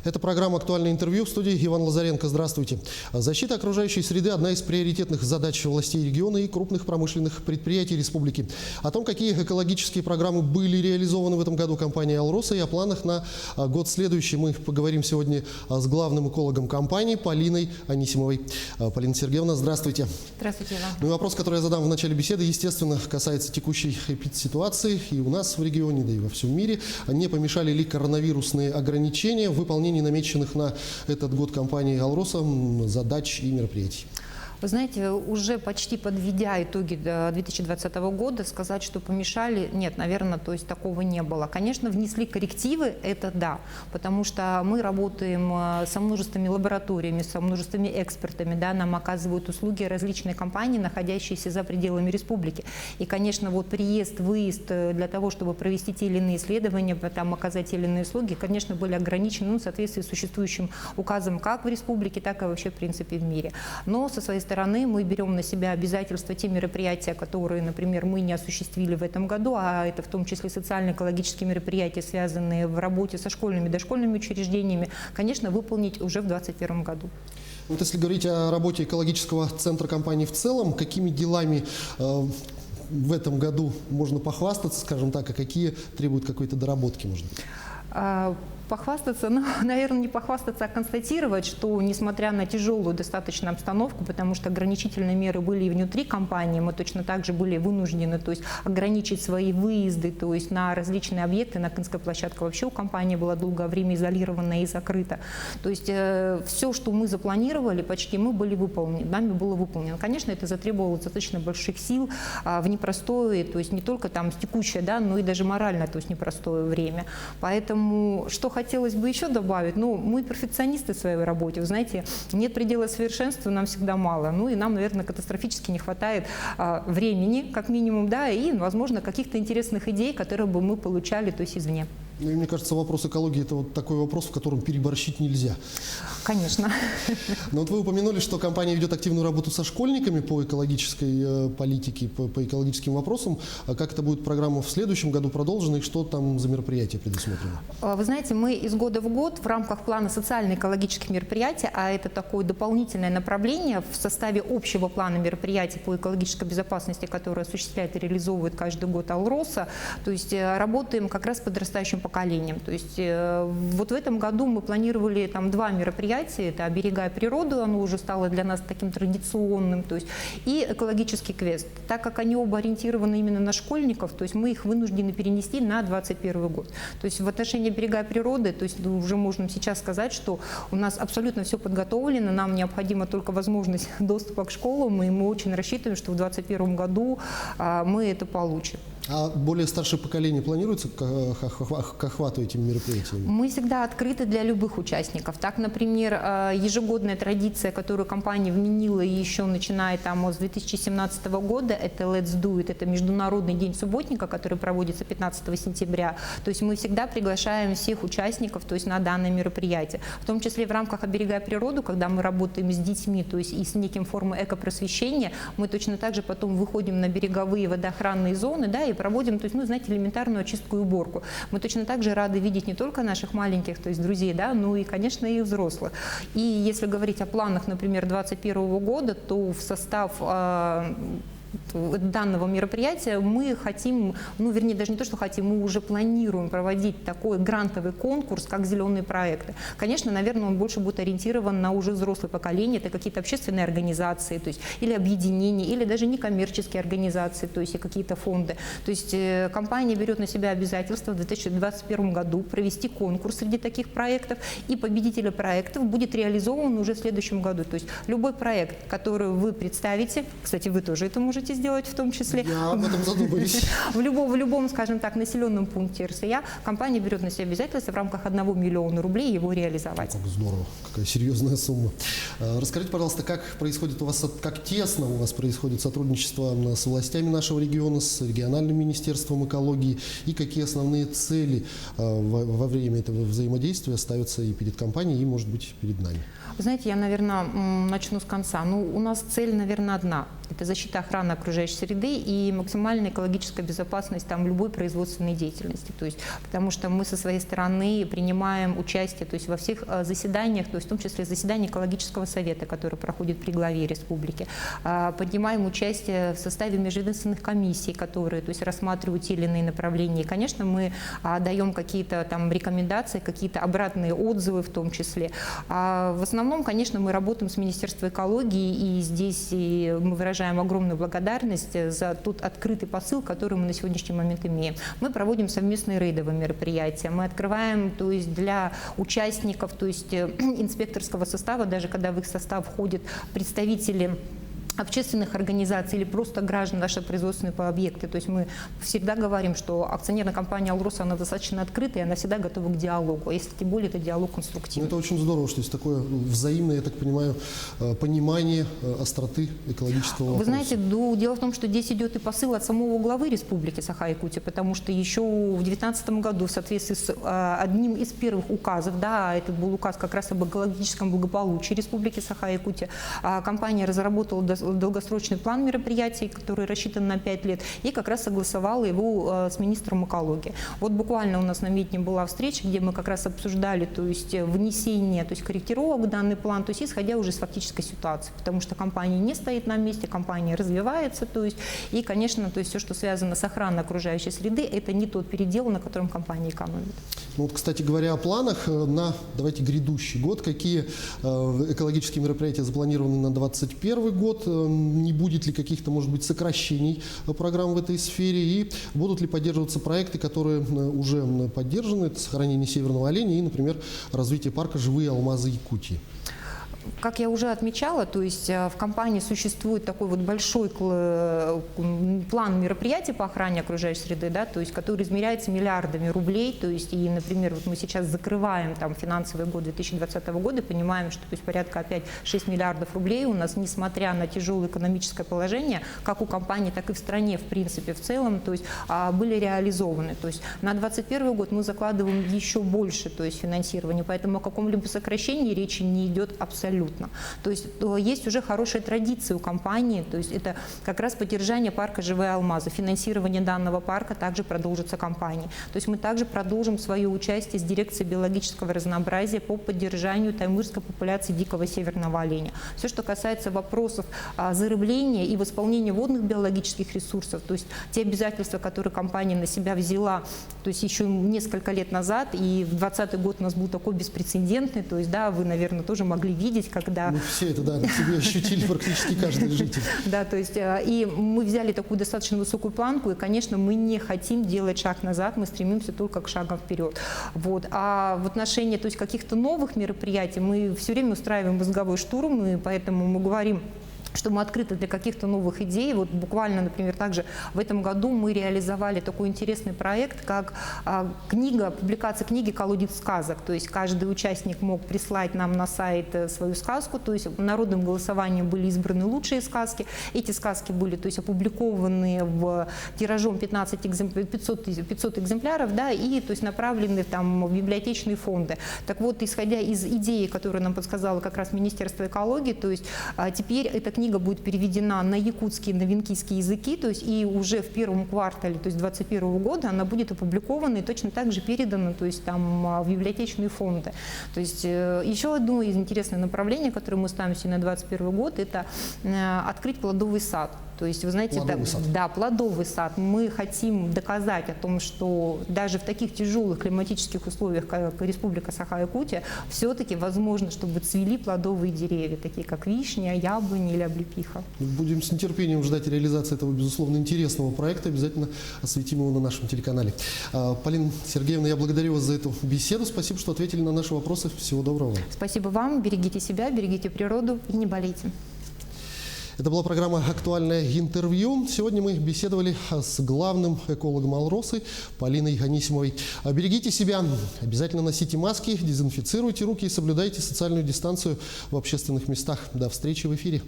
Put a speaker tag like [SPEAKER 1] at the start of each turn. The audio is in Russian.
[SPEAKER 1] Это программа «Актуальное интервью». В студии Иван Лазаренко. Здравствуйте. Защита окружающей среды – одна из приоритетных задач властей региона и крупных промышленных предприятий республики. О том, какие экологические программы были реализованы в этом году компанией «Алроса» и о планах на год следующий, мы поговорим сегодня с главным экологом компании Полиной Анисимовой. Полина Сергеевна, здравствуйте.
[SPEAKER 2] Здравствуйте, Иван.
[SPEAKER 1] Ну и вопрос, который я задам в начале беседы, естественно, касается текущей ситуации и у нас в регионе, да и во всем мире. Не помешали ли коронавирусные ограничения в выполнении намеченных на этот год компанией «Алроса» задач и мероприятий?
[SPEAKER 2] Вы знаете, уже почти подведя итоги 2020 года, сказать, что помешали, нет, наверное, то есть такого не было. Конечно, внесли коррективы, это да, потому что мы работаем со множествами лабораториями, со множествами экспертами, да, нам оказывают услуги различные компании, находящиеся за пределами республики. И, конечно, вот приезд, выезд для того, чтобы провести те или иные исследования, там, оказать те или иные услуги, конечно, были ограничены в соответствии с существующим указом как в республике, так и вообще, в принципе, в мире. Но со своей стороны мы берем на себя обязательства, те мероприятия, которые, например, мы не осуществили в этом году, а это в том числе социально-экологические мероприятия, связанные в работе со школьными и дошкольными учреждениями, конечно, выполнить уже в 2021 году.
[SPEAKER 1] Вот если говорить о работе экологического центра компании в целом, какими делами в этом году можно похвастаться, скажем так, а какие требуют какой-то доработки, может быть?
[SPEAKER 2] Похвастаться, ну, наверное, не похвастаться, а констатировать, что несмотря на тяжелую достаточно обстановку, потому что ограничительные меры были и внутри компании, мы точно так же были вынуждены, то есть ограничить свои выезды, то есть на различные объекты, на Канская площадка вообще у компании была долгое время изолирована и закрыта. То есть все, что мы запланировали, почти мы были выполнены, нами было выполнено. Конечно, это затребовало достаточно больших сил в непростое, то есть не только там текущее, да, но и даже морально, то есть непростое время. Поэтому, что хотелось бы еще добавить, ну, мы перфекционисты в своей работе, вы знаете, нет предела совершенства, нам всегда мало, ну и нам, наверное, катастрофически не хватает времени, как минимум, да, и, возможно, каких-то интересных идей, которые бы мы получали, то есть извне.
[SPEAKER 1] Ну, и мне кажется, вопрос экологии – это вот такой вопрос, в котором переборщить нельзя.
[SPEAKER 2] Конечно.
[SPEAKER 1] Но вот вы упомянули, что компания ведет активную работу со школьниками по экологической политике, по экологическим вопросам. А как это будет программа в следующем году продолжена и что там за мероприятия предусмотрено?
[SPEAKER 2] Вы знаете, мы из года в год в рамках плана социально-экологических мероприятий, а это такое дополнительное направление в составе общего плана мероприятий по экологической безопасности, которое осуществляет и реализовывает каждый год «Алроса», то есть работаем как раз с подрастающим поколением. То есть вот в этом году мы планировали там 2 мероприятия, это «Оберегая природу», оно уже стало для нас таким традиционным, то есть, и экологический квест. Так как они оба ориентированы именно на школьников, то есть мы их вынуждены перенести на 2021 год. То есть в отношении «Оберегая природы», то есть уже можно сейчас сказать, что у нас абсолютно все подготовлено, нам необходима только возможность доступа к школам, и мы очень рассчитываем, что в 2021 году мы это получим.
[SPEAKER 1] А более старшее поколение планируется к охвату этими мероприятиями?
[SPEAKER 2] Мы всегда открыты для любых участников. Так, например, ежегодная традиция, которую компания вменила еще начиная там с 2017 года, это Let's Do It, это Международный день субботника, который проводится 15 сентября. То есть мы всегда приглашаем всех участников, то есть на данное мероприятие. В том числе в рамках «Оберегая природу», когда мы работаем с детьми, то есть и с неким формой экопросвещения, мы точно так же потом выходим на береговые водоохранные зоны, да, и проводим, то есть, ну, знаете, элементарную очистку и уборку. Мы точно так же рады видеть не только наших маленьких, то есть друзей, да, но и, конечно, и взрослых. И если говорить о планах, например, 2021 года, то в состав данного мероприятия мы хотим, ну, вернее, даже не то, что хотим, мы уже планируем проводить такой грантовый конкурс, как «Зеленые проекты». Конечно, наверное, он больше будет ориентирован на уже взрослое поколение, это какие-то общественные организации, то есть, или объединения, или даже некоммерческие организации, то есть и какие-то фонды. То есть компания берет на себя обязательство в 2021 году провести конкурс среди таких проектов, и победитель проектов будет реализован уже в следующем году. То есть любой проект, который вы представите, кстати, вы тоже это можете сделать в том числе.
[SPEAKER 1] Я об этом задумаюсь.
[SPEAKER 2] В любом, скажем так, населенном пункте РСЯ компания берет на себя обязательство в рамках 1 миллиона рублей его реализовать.
[SPEAKER 1] Как здорово, какая серьезная сумма. Расскажите, пожалуйста, как происходит у вас, как тесно у вас происходит сотрудничество с властями нашего региона, с региональным министерством экологии, и какие основные цели во время этого взаимодействия ставятся и перед компанией, и, может быть, перед нами?
[SPEAKER 2] Вы знаете, я, наверное, начну с конца. Ну, у нас цель, наверное, одна. Это защита, охрана охрана окружающей среды и максимальная экологическая безопасность там любой производственной деятельности. То есть, потому что мы со своей стороны принимаем участие, то есть во всех заседаниях, то есть в том числе заседания экологического совета, который проходит при главе республики, принимаем участие в составе межведомственных комиссий, которые, то есть, рассматривают те или иные направления. И, конечно, мы даем какие-то там рекомендации, какие-то обратные отзывы в том числе. В основном, конечно, мы работаем с Министерством экологии, и здесь мы выражаем огромную благодарность за тот открытый посыл, который мы на сегодняшний момент имеем. Мы проводим совместные рейдовые мероприятия, мы открываем, то есть, для участников, то есть инспекторского состава, даже когда в их состав входят представители общественных организаций или просто граждан, наши производственные объекты. То есть мы всегда говорим, что акционерная компания «Алроса», она достаточно открытая, она всегда готова к диалогу, а если тем более это диалог конструктивный.
[SPEAKER 1] Это очень здорово, что есть такое взаимное, я так понимаю, понимание остроты экологического вопроса.
[SPEAKER 2] Вы знаете, дело в том, что здесь идет и посыл от самого главы Республики Саха-Якутия, потому что еще в 2019 году в соответствии с одним из первых указов, да, этот был указ как раз об экологическом благополучии Республики Саха-Якутия, компания разработала долгосрочный план мероприятий, который рассчитан на 5 лет, и как раз согласовала его с министром экологии. Вот буквально у нас на Митне была встреча, где мы как раз обсуждали, то есть, внесение, то есть, корректировок в данный план, то есть, исходя уже из фактической ситуации, потому что компания не стоит на месте, компания развивается, то есть, и, конечно, то есть, все, что связано с охраной окружающей среды, это не тот передел, на котором компания экономит.
[SPEAKER 1] Ну, вот, кстати говоря, о планах на, давайте, грядущий год. Какие экологические мероприятия запланированы на 2021 год? Не будет ли каких-то, может быть, сокращений программ в этой сфере? И будут ли поддерживаться проекты, которые уже поддержаны? Это сохранение северного оленя и, например, развитие парка «Живые алмазы Якутии».
[SPEAKER 2] Как я уже отмечала, то есть в компании существует такой вот большой план мероприятий по охране окружающей среды, да, то есть, который измеряется миллиардами рублей, то есть, и, например, вот мы сейчас закрываем там финансовый год 2020 года, понимаем, что, то есть, порядка опять 6 миллиардов рублей у нас, несмотря на тяжелое экономическое положение, как у компании, так и в стране, в принципе, в целом, то есть, были реализованы. То есть на 2021 год мы закладываем еще больше, то есть, финансирование, поэтому о каком-либо сокращении речи не идет абсолютно. То есть есть уже хорошая традиция у компании, то есть это как раз поддержание парка «Живые алмазы». Финансирование данного парка также продолжится компанией. То есть мы также продолжим свое участие с дирекцией биологического разнообразия по поддержанию таймырской популяции дикого северного оленя. Все, что касается вопросов зарыбления и восполнения водных биологических ресурсов, то есть те обязательства, которые компания на себя взяла, то есть еще несколько лет назад, и 2020 год у нас был такой беспрецедентный, то есть, да, вы, наверное, тоже могли видеть, когда…
[SPEAKER 1] Мы все это, да, на себе ощутили практически каждый житель.
[SPEAKER 2] Да, то есть и мы взяли такую достаточно высокую планку, и, конечно, мы не хотим делать шаг назад, мы стремимся только к шагам вперед. Вот. А в отношении, то есть, каких-то новых мероприятий мы все время устраиваем мозговой штурм, и поэтому мы говорим, что мы открыты для каких-то новых идей. Вот буквально, например, также в этом году мы реализовали такой интересный проект, как публикация книги «Колодец сказок». То есть каждый участник мог прислать нам на сайт свою сказку, то есть народным голосованием были избраны лучшие сказки. Эти сказки были, то есть, опубликованы в тиражом 500 экземпляров, да, и, то есть, направлены там в библиотечные фонды. Так вот, исходя из идеи, которую нам подсказало как раз Министерство экологии, то есть теперь эта книга будет переведена на якутский, на венкийский языки, то есть и уже в первом квартале, то есть 2021 года, она будет опубликована и точно так же передана, то есть там в библиотечные фонды. То есть еще одно из интересных направлений, которое мы ставим себе на 2021 год, это открыть плодовый сад. То есть, вы знаете, плодовый сад. Мы хотим доказать о том, что даже в таких тяжелых климатических условиях, как Республика Саха-Якутия, все-таки возможно, чтобы цвели плодовые деревья, такие как вишня, яблони или облепиха.
[SPEAKER 1] Будем с нетерпением ждать реализации этого, безусловно, интересного проекта. Обязательно осветим его на нашем телеканале. Полина Сергеевна, я благодарю вас за эту беседу. Спасибо, что ответили на наши вопросы. Всего доброго.
[SPEAKER 2] Спасибо вам. Берегите себя, берегите природу и не болейте.
[SPEAKER 1] Это была программа «Актуальное интервью». Сегодня мы беседовали с главным экологом «Алросы» Полиной Анисимовой. Берегите себя, обязательно носите маски, дезинфицируйте руки и соблюдайте социальную дистанцию в общественных местах. До встречи в эфире.